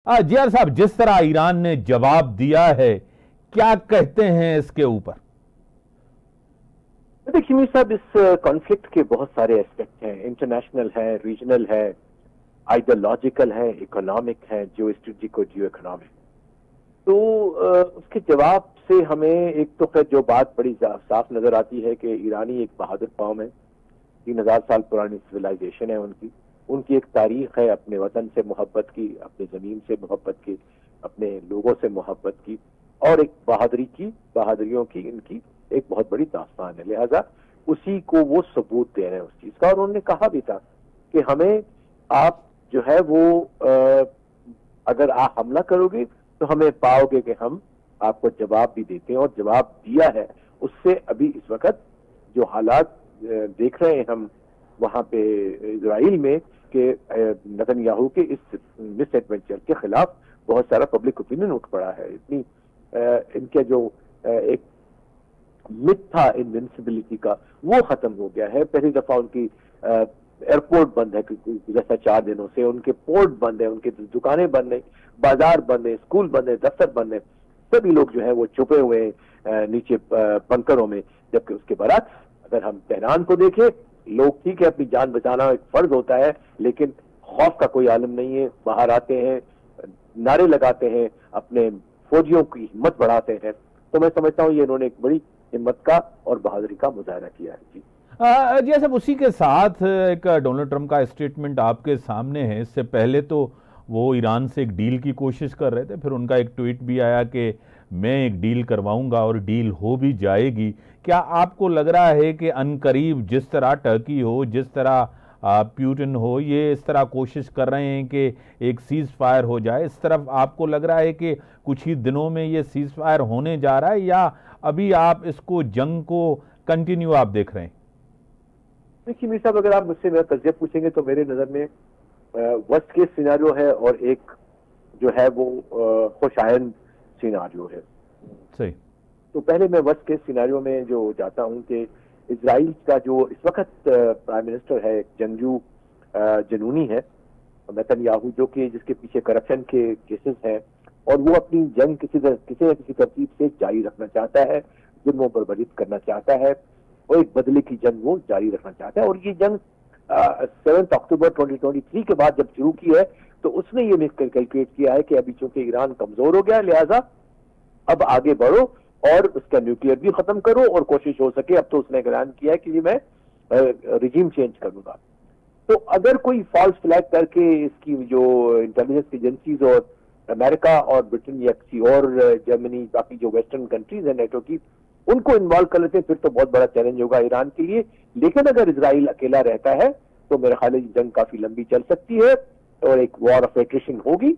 जियार साहब, जिस तरह ईरान ने जवाब दिया है, क्या कहते हैं इसके ऊपर? देखिए मीर साहब, इस कॉन्फ्लिक्ट के बहुत सारे एस्पेक्ट हैं। इंटरनेशनल है, रीजनल है, आइडियोलॉजिकल है, इकोनॉमिक है, जियो स्ट्रेटेजिक और जियो इकोनॉमिक। तो उसके जवाब से हमें एक तो खैर जो बात बड़ी साफ नजर आती है कि ईरानी एक बहादुर कौम है, 3000 साल पुरानी सिविलाइजेशन है उनकी। उनकी एक तारीख है अपने वतन से मोहब्बत की, अपने जमीन से मोहब्बत की, अपने लोगों से मोहब्बत की, और एक बहादुरियों की इनकी एक बहुत बड़ी दास्तान है। लिहाजा उसी को वो सबूत दे रहे हैं उस चीज का। और उन्होंने कहा भी था कि हमें आप जो है वो अगर आप हमला करोगे तो हमें पाओगे कि हम आपको जवाब भी देते हैं, और जवाब दिया है। उससे अभी इस वक्त जो हालात देख रहे हैं हम वहां पे इजराइल में कि नेतन्याहू के इस मिस एडवेंचर के खिलाफ बहुत सारा पब्लिक ओपिनियन उठ पड़ा है। इतनी इनके जो एक मिथ था इनविंसिबिलिटी का, वो खत्म हो गया है। पहली दफा उनकी एयरपोर्ट बंद है गुज़श्ता 4 दिनों से, उनके पोर्ट बंद है, उनकी दुकानें बंद है, बाजार बंद है, स्कूल बंद है, दफ्तर बंद है। सभी लोग जो है वो छुपे हुए नीचे बंकरों में। जबकि उसके बरक्स अगर हम तेहरान को देखें, लोग ठीक है अपनी जान बचाना एक फर्ज होता है, लेकिन खौफ का कोई आलम नहीं है। बाहर आते हैं, नारे लगाते हैं, अपने फौजियों की हिम्मत बढ़ाते हैं। तो मैं समझता हूँ ये इन्होंने एक बड़ी हिम्मत का और बहादुरी का मुजाहरा किया है। जी जी साहब, उसी के साथ एक डोनाल्ड ट्रंप का स्टेटमेंट आपके सामने है। इससे पहले तो वो ईरान से एक डील की कोशिश कर रहे थे, फिर उनका एक ट्वीट भी आया कि मैं एक डील करवाऊंगा और डील हो भी जाएगी। क्या आपको लग रहा है कि अनकरीब जिस तरह टर्की हो, जिस तरह प्यूटिन हो, ये इस तरह कोशिश कर रहे हैं कि एक सीज फायर हो जाए, इस तरफ आपको लग रहा है कि कुछ ही दिनों में ये सीज फायर होने जा रहा है, या अभी आप इसको जंग को कंटिन्यू आप देख रहे हैं? देखिए मीर साहब, अगर आप मुझसे मेरा तज्जिया पूछेंगे तो मेरे नजर में वर्स्ट केस सिनेरियो है और एक जो है वो खुशायन सिनेरियो है। सही। तो पहले मैं वर्स्ट केस सिनेरियो में जो जाता हूं कि इजराइल का जो इस वक्त प्राइम मिनिस्टर है, जंगजू जनूनी है नेतन्याहू, जो कि जिसके पीछे करप्शन के केसेस हैं, और वो अपनी जंग किसी न किसी तरतीब से जारी रखना चाहता है, जुर्मों पर बरीत करना चाहता है, और एक बदले की जंग वो जारी रखना चाहता है। और ये जंग 7 अक्टूबर 2023 के बाद जब शुरू की है तो उसने ये कैलकुलेट किया है कि अभी चूंकि ईरान कमजोर हो गया, लिहाजा अब आगे बढ़ो और उसका न्यूक्लियर भी खत्म करो, और कोशिश हो सके, अब तो उसने ऐलान किया है कि मैं रिजीम चेंज करूंगा। तो अगर कोई फॉल्स फ्लैग करके इसकी जो इंटेलिजेंस एजेंसीज और अमेरिका और ब्रिटेन या किसी और जर्मनी, बाकी जो वेस्टर्न कंट्रीज है नेटो की, उनको इन्वॉल्व कर लेते हैं, फिर तो बहुत बड़ा चैलेंज होगा ईरान के लिए। लेकिन अगर इजराइल अकेला रहता है तो मेरे ख्याल है जंग काफी लंबी चल सकती है और एक वॉर ऑफ एट्रिशन होगी,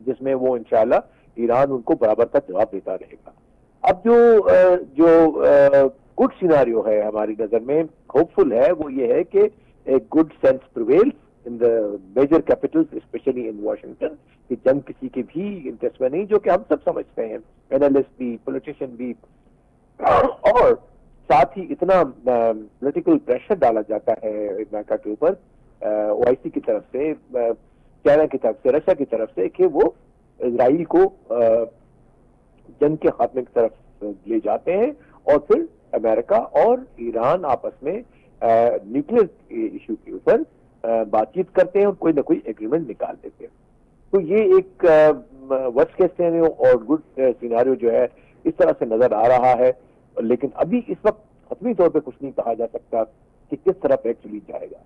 जिसमें वो इंशाल्लाह ईरान उनको बराबर का जवाब देता रहेगा। अब जो गुड सिनारियो है हमारी नजर में, होपफुल है, वो ये है कि एक good sense prevails in the major capitals, specially in Washington, कि जंग किसी के भी इंटरेस्ट में नहीं, जो कि हम सब समझते हैं, एनालिस्ट भी, पॉलिटिशियन भी। और साथ ही इतना पॉलिटिकल प्रेशर डाला जाता है अमेरिका के ऊपर, ओआईसी की तरफ से, चाइना की तरफ से, रशिया की तरफ से, कि वो इजराइल को जंग के खात्मे की तरफ ले जाते हैं, और फिर अमेरिका और ईरान आपस में न्यूक्लियर इशू के ऊपर बातचीत करते हैं और कोई ना कोई एग्रीमेंट निकाल देते हैं। तो ये एक वर्स्ट केस सिनेरियो और गुड सिनेरियो जो है इस तरह से नजर आ रहा है। लेकिन अभी इस वक्त हतमी तौर पे कुछ नहीं कहा जा सकता कि किस तरफ एक्चुअली जाएगा।